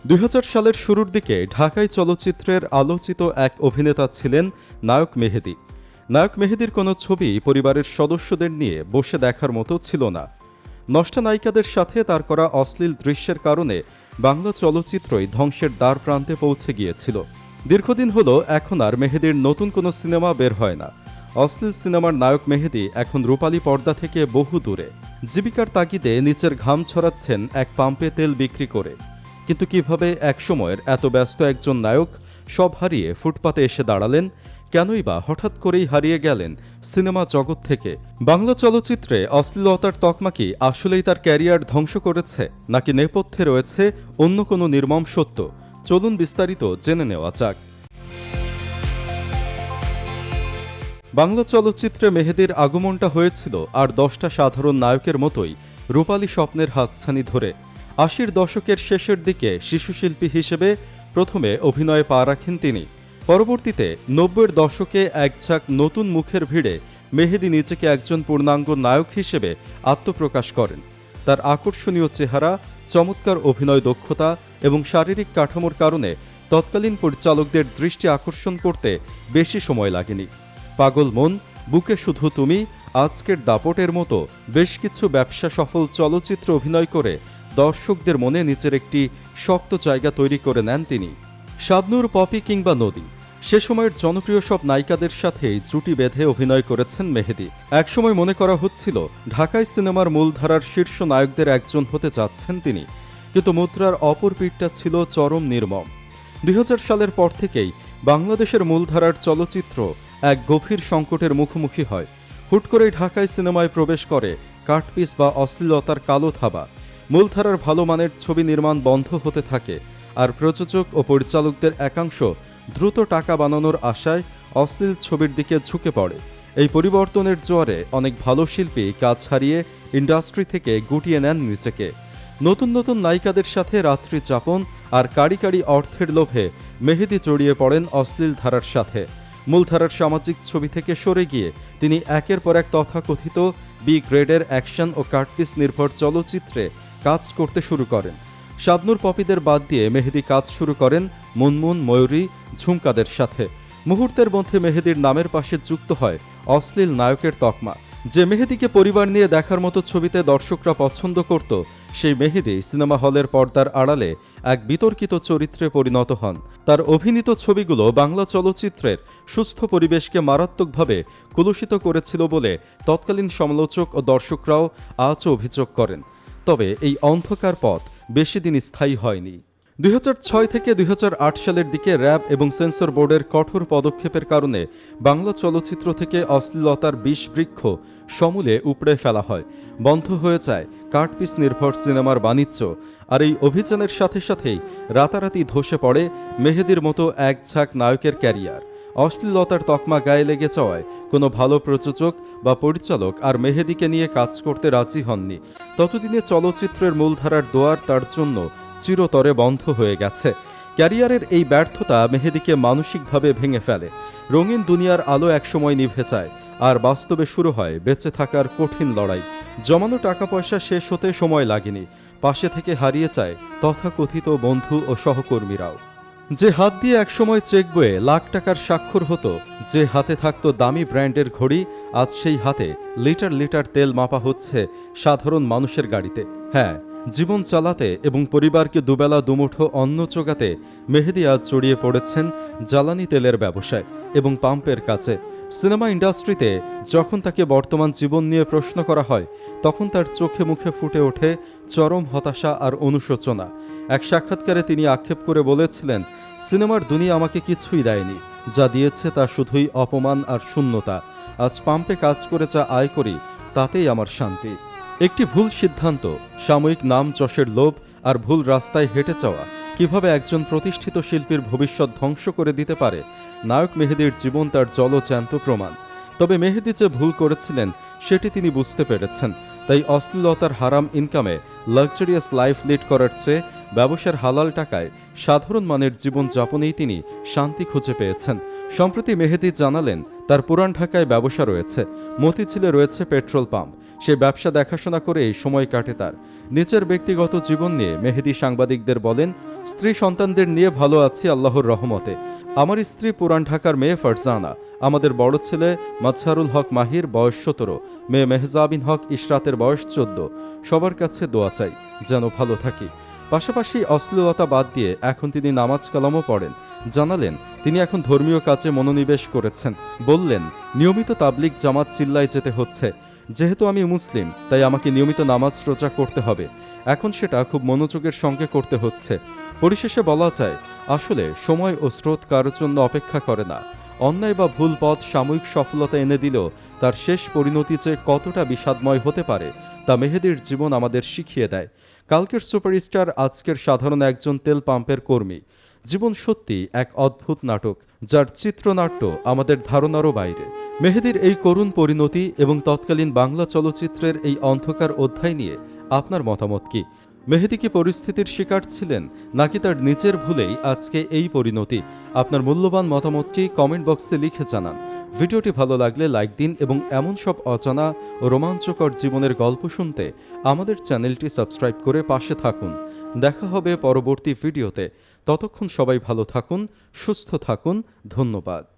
২০০০ সালের শুরুর দিকে ঢাকাই চলচ্চিত্রের আলোচিত এক অভিনেতা ছিলেন নায়ক মেহেদী। নায়ক মেহেদীর কোনো ছবি পরিবারের সদস্যদের নিয়ে বসে দেখার মতো ছিল না। নষ্টা নায়িকাদের সাথে তার করা অশ্লীল দৃশ্যের কারণে বাংলা চলচ্চিত্রই ধ্বংসের দ্বার প্রান্তে পৌঁছে গিয়েছিল। দীর্ঘদিন হলো এখন আর মেহেদীর নতুন কোনো সিনেমা বের হয় না। অশ্লীল সিনেমার নায়ক মেহেদী এখন রূপালী পর্দা থেকে বহু দূরে। জীবিকার তাগিদে নিচের ঘাম ছড়াচ্ছেন এক পাম্পে তেল বিক্রি করে। কিন্তু কিভাবে একসময়ের এত ব্যস্ত একজন নায়ক সব হারিয়ে ফুটপাতে এসে দাঁড়ালেন? কেনই বা হঠাৎ করেই হারিয়ে গেলেন সিনেমা জগৎ থেকে? বাংলা চলচ্চিত্রে অশ্লীলতার তকমা কি আসলেই তার ক্যারিয়ার ধ্বংস করেছে, নাকি নেপথ্যে রয়েছে অন্য কোনো নির্মম সত্য? চলুন বিস্তারিত জেনে নেওয়া যাক। বাংলা চলচ্চিত্রে মেহেদীর আগমনটা হয়েছিল আর 10টা সাধারণ নায়কের মতোই রূপালী স্বপ্নের হাতছানি ধরে। 80-র দশকের শেষের দিকে শিশুশিল্পী হিসেবে প্রথমে অভিনয়ে পা রাখেন তিনি। পরবর্তীতে 90-এর দশকে এক ঝাঁক নতুন মুখের ভিড়ে মেহেদী নিজেকে একজন পূর্ণাঙ্গ নায়ক হিসেবে আত্মপ্রকাশ করেন। তার আকর্ষণীয় চেহারা, চমৎকার অভিনয় দক্ষতা এবং শারীরিক কাঠামোর কারণে তৎকালীন পরিচালকদের দৃষ্টি আকর্ষণ করতে বেশি সময় লাগেনি। পাগল মন, বুকে শুধু তুমি, আজকের দাপটের মতো বেশ কিছু ব্যবসা সফল চলচ্চিত্র অভিনয় করে দর্শকদের মনে নিজের একটি শক্ত জায়গা তৈরি করে নেন তিনি। শাবনূর, পপি কিংবা নদী, সে সময়ের জনপ্রিয় সব নায়িকাদের সাথেই জুটি বেঁধে অভিনয় করেছেন মেহেদী। একসময় মনে করা হচ্ছিল ঢাকাই সিনেমার মূলধারার শীর্ষ নায়কদের একজন হতে যাচ্ছেন তিনি, কিন্তু মুদ্রার অপর পিঠটা ছিল চরম নির্মম। 2000 সালের পর থেকেই বাংলাদেশের মূলধারার চলচ্চিত্র এক গভীর সংকটের মুখোমুখি হয়। হুট করেই ঢাকাই সিনেমায় প্রবেশ করে কাটপিস বা অশ্লীলতার কালো থাবা। মূলধারার ভালো মানের ছবি নির্মাণ বন্ধ হতে থাকে, আর প্রযোজক ও পরিচালকদের একাংশ দ্রুত টাকা বানানোর আশায় অশ্লীল ছবির দিকে ঝুঁকে পড়ে। এই পরিবর্তনের জোয়ারে অনেক ভালো শিল্পী কাজ হারিয়ে ইন্ডাস্ট্রি থেকে গুটিয়ে নেন নিজেকে। নতুন নতুন নায়িকাদের সাথে রাত্রি যাপন আর কাড়ি কাড়ি অর্থের লোভে মেহেদী জড়িয়ে পড়েন অশ্লীল ধারার সাথে। মূলধারার সামাজিক ছবি থেকে সরে গিয়ে তিনি একের পর এক তথাকথিত বি গ্রেডের অ্যাকশন ও কাটপিস নির্ভর চলচ্চিত্রে কাজ করতে শুরু করেন। শাবনূর, পপিদের বাদ দিয়ে মেহেদী কাজ শুরু করেন মুনমুন, ময়ূরী, ঝুমকাদের সাথে। মুহূর্তের মধ্যে মেহেদীর নামের পাশে যুক্ত হয় অশ্লীল নায়কের তকমা। যে মেহেদীকে পরিবার নিয়ে দেখার মতো ছবিতে দর্শকরা পছন্দ করত, সেই মেহেদী সিনেমা হলের পর্দার আড়ালে এক বিতর্কিত চরিত্রে পরিণত হন। তার অভিনীত ছবিগুলো বাংলা চলচ্চিত্রের সুস্থ পরিবেশকে মারাত্মকভাবে কলুষিত করেছিল বলে তৎকালীন সমালোচক ও দর্শকরাও আজও অভিযোগ করেন। তবে এই অন্ধকার পথ বেশি দিন স্থায়ী হয়নি। 2006 থেকে 2008 সালের দিকে র্যাব এবং সেন্সর বোর্ডের কঠোর পদক্ষেপের কারণে বাংলা চলচ্চিত্র থেকে অশ্লীলতার বিষ বৃক্ষ সমূলে উপড়ে ফেলা হয়। বন্ধ হয়ে যায় কাটপিস নির্ভর সিনেমার বাণিজ্য। আর এই অভিযানের সাথে সাথেই রাতারাতি ধসে পড়ে মেহেদীর মতো এক ঝাঁক নায়কের ক্যারিয়ার। অশ্লীলতার তকমা গায়ে লেগে যাওয়ায় কোনো ভালো প্রযোজক বা পরিচালক আর মেহেদীকে নিয়ে কাজ করতে রাজি হননি। ততদিনে চলচ্চিত্রের মূলধারার দোয়ার তার জন্য চিরতরে বন্ধ হয়ে গেছে। ক্যারিয়ারের এই ব্যর্থতা মেহেদীকে মানসিকভাবে ভেঙে ফেলে। রঙিন দুনিয়ার আলো একসময় নিভে যায়, আর বাস্তবে শুরু হয় বেঁচে থাকার কঠিন লড়াই। জমানো টাকা পয়সা শেষ হতে সময় লাগেনি, পাশে থেকে হারিয়ে যায় তথাকথিত বন্ধু ও সহকর্মীরাও। যে হাত দিয়ে একসময় চেক বয়ে লাখ টাকার স্বাক্ষর হতো, যে হাতে থাকতো দামি ব্র্যান্ডের ঘড়ি, আজ সেই হাতে লিটার লিটার তেল মাপা হচ্ছে সাধারণ মানুষের গাড়িতে। হ্যাঁ, জীবন চালাতে এবং পরিবারকে দুবেলা দুমুঠো অন্ন জোগাতে মেহেদী আজ জড়িয়ে পড়েছেন জ্বালানি তেলের ব্যবসায় এবং পাম্পের কাছে। সিনেমা ইন্ডাস্ট্রিতে যখন তাকে বর্তমান জীবন নিয়ে প্রশ্ন করা হয়, তখন তার চোখে মুখে ফুটে ওঠে চরম হতাশা আর অনুশোচনা। এক সাক্ষাৎকারে তিনি আক্ষেপ করে বলেছিলেন, সিনেমার দুনিয়া আমাকে কিছুই দেয়নি, যা দিয়েছে তা শুধুই অপমান আর শূন্যতা। আজ পাম্পে কাজ করে যা আয় করি, তাতেই আমার শান্তি। একটি ভুল সিদ্ধান্ত, সাময়িক নাম যশের লোভ আর ভুল রাস্তায় হেঁটে যাওয়া কিভাবে একজন প্রতিষ্ঠিত শিল্পীর ভবিষ্যৎ ধ্বংস করে দিতে পারে, নায়ক মেহেদীর জীবন তার জলজ্যান্ত প্রমাণ। তবে মেহেদী যে ভুল করেছিলেন সেটি তিনি বুঝতে পেরেছেন। তাই অশ্লীলতার হারাম ইনকামে লাক্সারিয়াস লাইফ লিড করার চেয়ে ব্যবসার হালাল টাকায় সাধারণ মানের জীবন যাপনেই তিনি শান্তি খুঁজে পেয়েছেন। সম্প্রতি মেহেদী জানালেন, তার পুরান ঢাকায় ব্যবসা রয়েছে, মতিঝিলে রয়েছে পেট্রোল পাম্প, সে ব্যবসা দেখাশোনা করে সময় কাটে তার। নিজের ব্যক্তিগত জীবন নিয়ে মেহেদী সাংবাদিকদের বলেন, স্ত্রী সন্তানদের নিয়ে ভালো আছি আল্লাহর রহমতে। আমার স্ত্রী পুরান ঢাকার মেয়ে ফারজানা, আমাদের বড় ছেলে মাজহারুল হক মাহির বয়স 17, মেয়ে মেহজাবিন হক ইশরাতের বয়স 14। সবার কাছে দোয়া চাই যেন ভালো থাকি। পাশাপাশি অশ্লীলতা বাদ দিয়ে এখন তিনি নামাজ কালামও পড়েন। জানালেন তিনি এখন ধর্মীয় কাজে মনোনিবেশ করেছেন। বললেন, নিয়মিত তাবলিগ জামাত চিল্লায় যেতে হচ্ছে। যেহেতু আমি মুসলিম তাই আমাকে নিয়মিত নামাজ রোজা করতে হবে। এখন সেটা খুব মনোযোগের সঙ্গে করতে হচ্ছে। পরিশেষে বলা যায়, আসলে সময় ও স্রোত কারোর জন্য অপেক্ষা করে না। অন্যায় বা ভুল পথ সাময়িক সফলতা এনে দিলেও তার শেষ পরিণতি যে কতটা বিষাদময় হতে পারে তা মেহেদীর জীবন আমাদের শিখিয়ে দেয়। কালকের সুপারস্টার আজকের সাধারণ একজন তেল পাম্পের কর্মী। জীবন সত্যি এক অদ্ভুত নাটক, যার চিত্রনাট্য আমাদের ধারণারও বাইরে। মেহেদীর এই করুণ পরিণতি এবং তৎকালীন বাংলা চলচ্চিত্রের এই অন্ধকার অধ্যায় নিয়ে আপনার মতামত কি? মেহেদী কি পরিস্থিতির শিকার ছিলেন, নাকি তার নিজের ভুলেই আজকে এই পরিণতি? আপনার মূল্যবান মতামতটি কমেন্ট বক্সে লিখে জানান। ভিডিওটি ভালো লাগলে লাইক দিন এবং এমন সব অজানা ও রোমাঞ্চকর জীবনের গল্প শুনতে আমাদের চ্যানেলটি সাবস্ক্রাইব করে পাশে থাকুন। দেখা হবে পরবর্তী ভিডিওতে। ততক্ষণ সবাই ভালো থাকুন, সুস্থ থাকুন। ধন্যবাদ।